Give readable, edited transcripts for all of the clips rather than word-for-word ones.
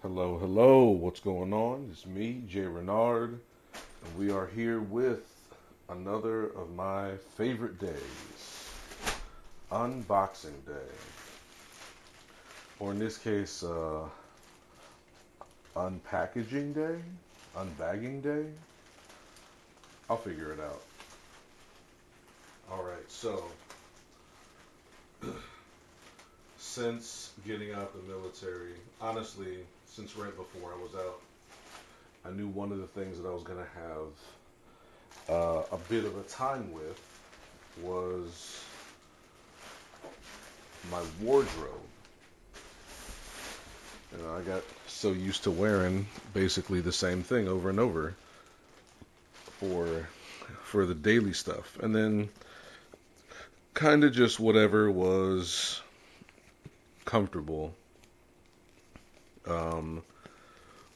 Hello, hello, what's going on? It's me, Jay Renard, and we are here with another of my favorite days, Unboxing Day. Or in this case, Unpackaging Day? Unbagging Day? I'll figure it out. Alright, so, since getting out of the military, honestly, since right before I was out, I knew one of the things that I was going to have a bit of a time with was my wardrobe. I got so used to wearing basically the same thing over and over for the daily stuff, and then kind of just whatever was comfortable um,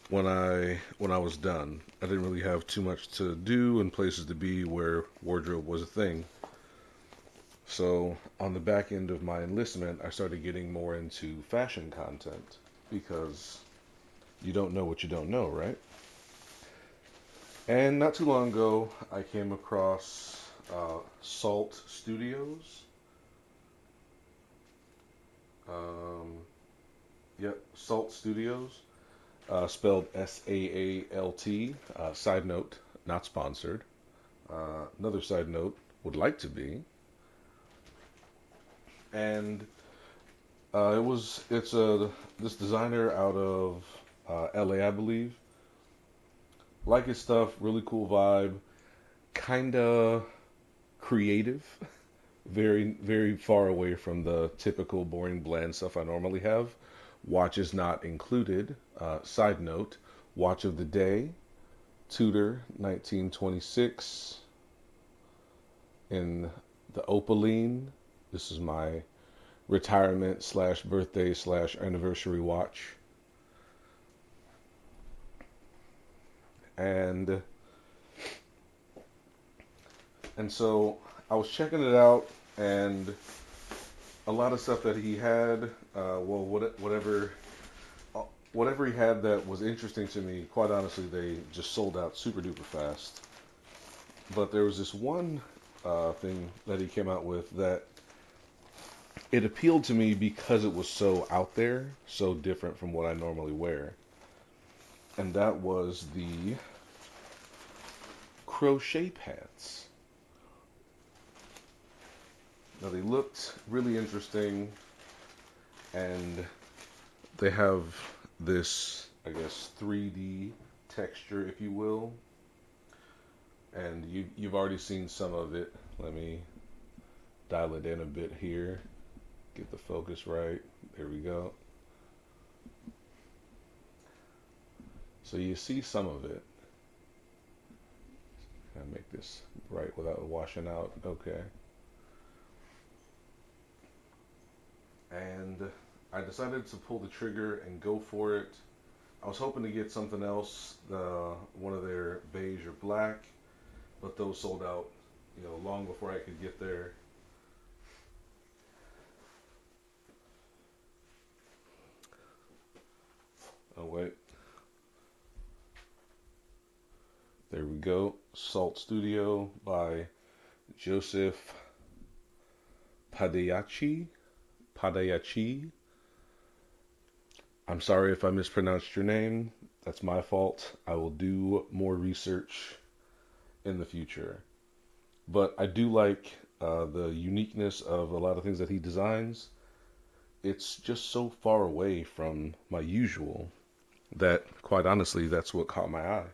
when I was done. I didn't really have too much to do and places to be where wardrobe was a thing. So on the back end of my enlistment, I started getting more into fashion content because you don't know what you don't know, right? And not too long ago, I came across Saalt Studios. Um, yep, Saalt Studios, spelled Saalt. Side note, not sponsored. Another side note, would like to be. And it's a this designer out of LA, I believe. Like his stuff, really cool vibe, kinda creative. Very far away from the typical boring, bland stuff I normally have. Watches not included. Side note, watch of the day, Tudor 1926 in the opaline. This is my retirement slash birthday slash anniversary watch. And so I was checking it out, and a lot of stuff that he had, whatever he had that was interesting to me, quite honestly, they just sold out super duper fast. But there was this one thing that he came out with that it appealed to me because it was so out there, so different from what I normally wear. And that was the crochet pants. Now they looked really interesting, and they have this, I guess, 3D texture, if you will. And you've already seen some of it. Let me dial it in a bit here. Get the focus right. There we go. So you see some of it. Can I make this bright without washing out? Okay. And I decided to pull the trigger and go for it. I was hoping to get something else, one of their beige or black, but those sold out, long before I could get there. Oh wait, there we go. Saalt Studio by Joseph Padayachi. Padayachi. I'm sorry if I mispronounced your name. That's my fault. I will do more research in the future. But I do like the uniqueness of a lot of things that he designs. It's just so far away from my usual that, quite honestly, that's what caught my eye.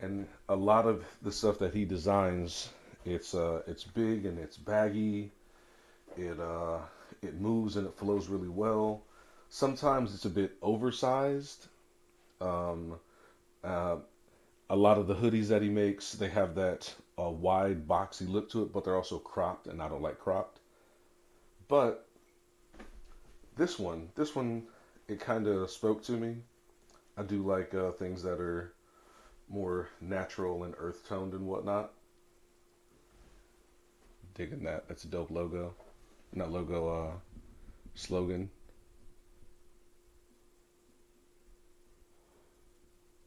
And a lot of the stuff that he designs, it's big and it's baggy. It uh, it moves and it flows really well. Sometimes it's a bit oversized. Um, uh, a lot of the hoodies that he makes, they have that wide, boxy look to it, but they're also cropped, and I don't like cropped. But this one, it kind of spoke to me. I do like things that are more natural and earth toned and whatnot. Digging that. That's a dope logo. Not logo, slogan.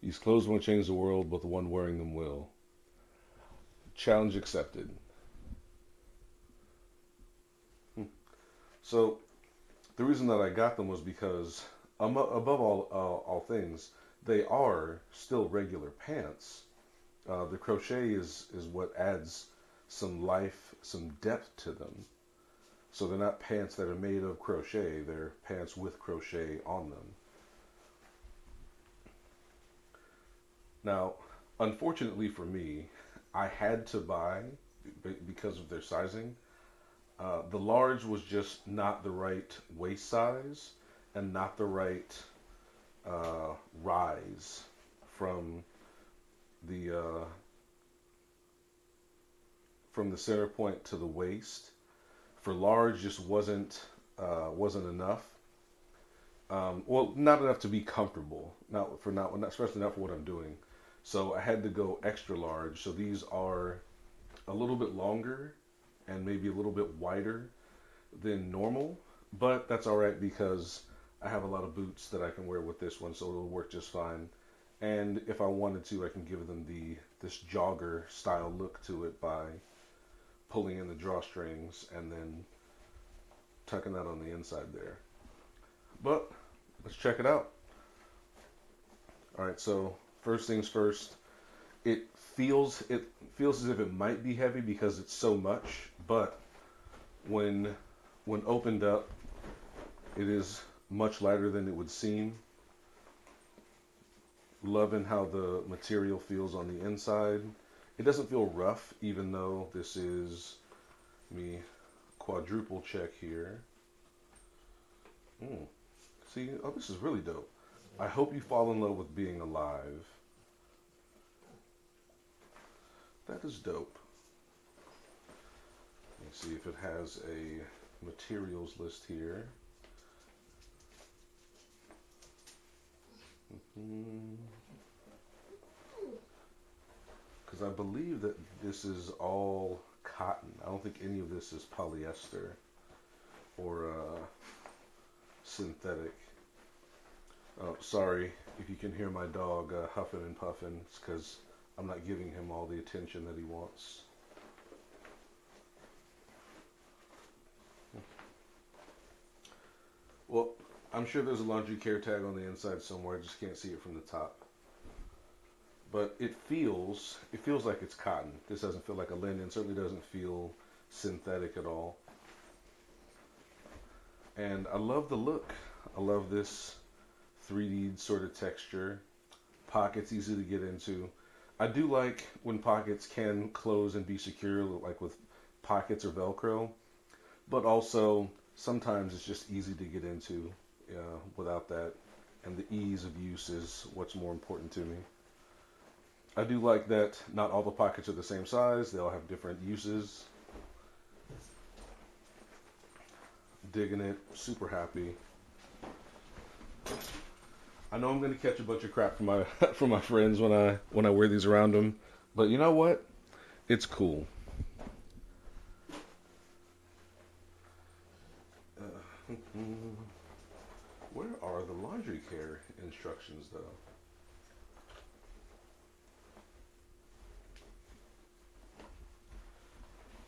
These clothes won't change the world, but the one wearing them will. Challenge accepted. So the reason that I got them was because above all things, they are still regular pants. The crochet is what adds some life, some depth to them. So they're not pants that are made of crochet, they're pants with crochet on them. Now, unfortunately for me, I had to buy, because of their sizing, the large was just not the right waist size and not the right rise from the uh, from the center point to the waist. For large, just wasn't enough. Well, not enough to be comfortable. Not especially not for what I'm doing. So I had to go extra large. So these are a little bit longer and maybe a little bit wider than normal, but that's all right because I have a lot of boots that I can wear with this one, so it'll work just fine. And if I wanted to, I can give them this jogger style look to it by pulling in the drawstrings and then tucking that on the inside there. But let's check it out. All right, so first things first, it feels as if it might be heavy because it's so much, but when when opened up, it is much lighter than it would seem. Loving how the material feels on the inside. It doesn't feel rough, even though this is me quadruple check here. Mm. See, oh, this is really dope. I hope you fall in love with being alive. That is dope. Let's see if it has a materials list here. Because I believe that this is all cotton. I don't think any of this is polyester or synthetic. Oh, sorry if you can hear my dog huffing and puffing. It's because I'm not giving him all the attention that he wants. Well, I'm sure there's a laundry care tag on the inside somewhere. I just can't see it from the top. But it feels like it's cotton. This doesn't feel like a linen. Certainly doesn't feel synthetic at all. And I love the look. I love this 3D sort of texture. Pockets easy to get into. I do like when pockets can close and be secure, like with pockets or Velcro. But also sometimes it's just easy to get into without that. And the ease of use is what's more important to me. I do like that not all the pockets are the same size. They all have different uses. Digging it, super happy. I know I'm going to catch a bunch of crap from my from my friends when I wear these around them, but you know what? It's cool. Uh, where are the laundry care instructions though?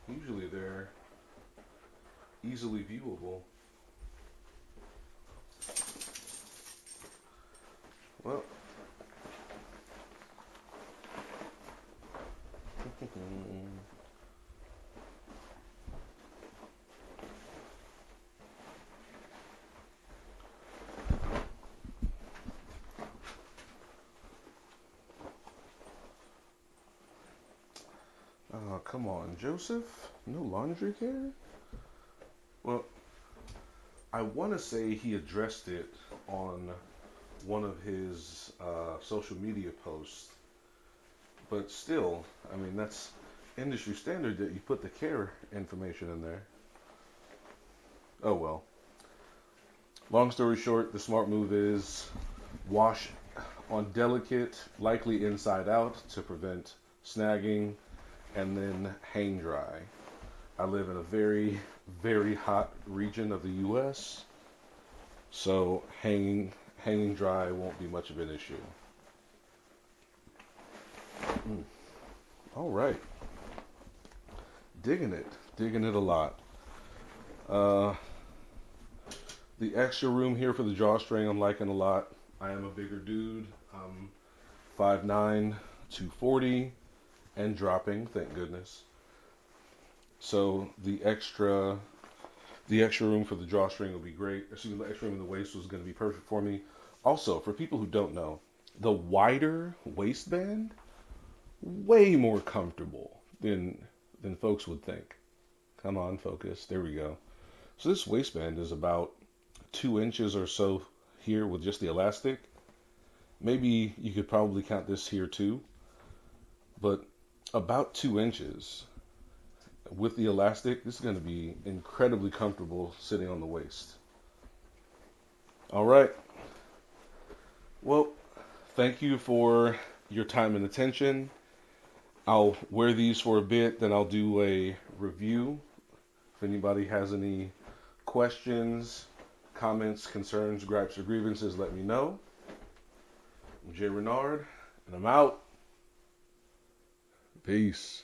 Usually they're easily viewable. Well, come on, Joseph. No laundry care? Well, I want to say he addressed it on one of his social media posts, but still, I mean, that's industry standard that you put the care information in there. Oh well. Long story short, the smart move is wash on delicate, likely inside out to prevent snagging, and then hang dry. I live in a very, very hot region of the U.S., so hanging dry won't be much of an issue. Mm. All right. Digging it. Digging it a lot. Uh, the extra room here for the drawstring I'm liking a lot. I am a bigger dude. I'm 5'9", 240, and dropping, thank goodness. So the extra room for the drawstring will be great. Excuse me, the extra room in the waist was going to be perfect for me. Also, for people who don't know, the wider waistband way more comfortable than folks would think. Come on, focus. There we go. So this waistband is about 2 inches or so here with just the elastic. Maybe you could probably count this here too, but about 2 inches with the elastic. This is going to be incredibly comfortable sitting on the waist. All right. Well, thank you for your time and attention. I'll wear these for a bit, then I'll do a review. If anybody has any questions, comments, concerns, gripes, or grievances, let me know. I'm Jay Renard, and I'm out. Peace.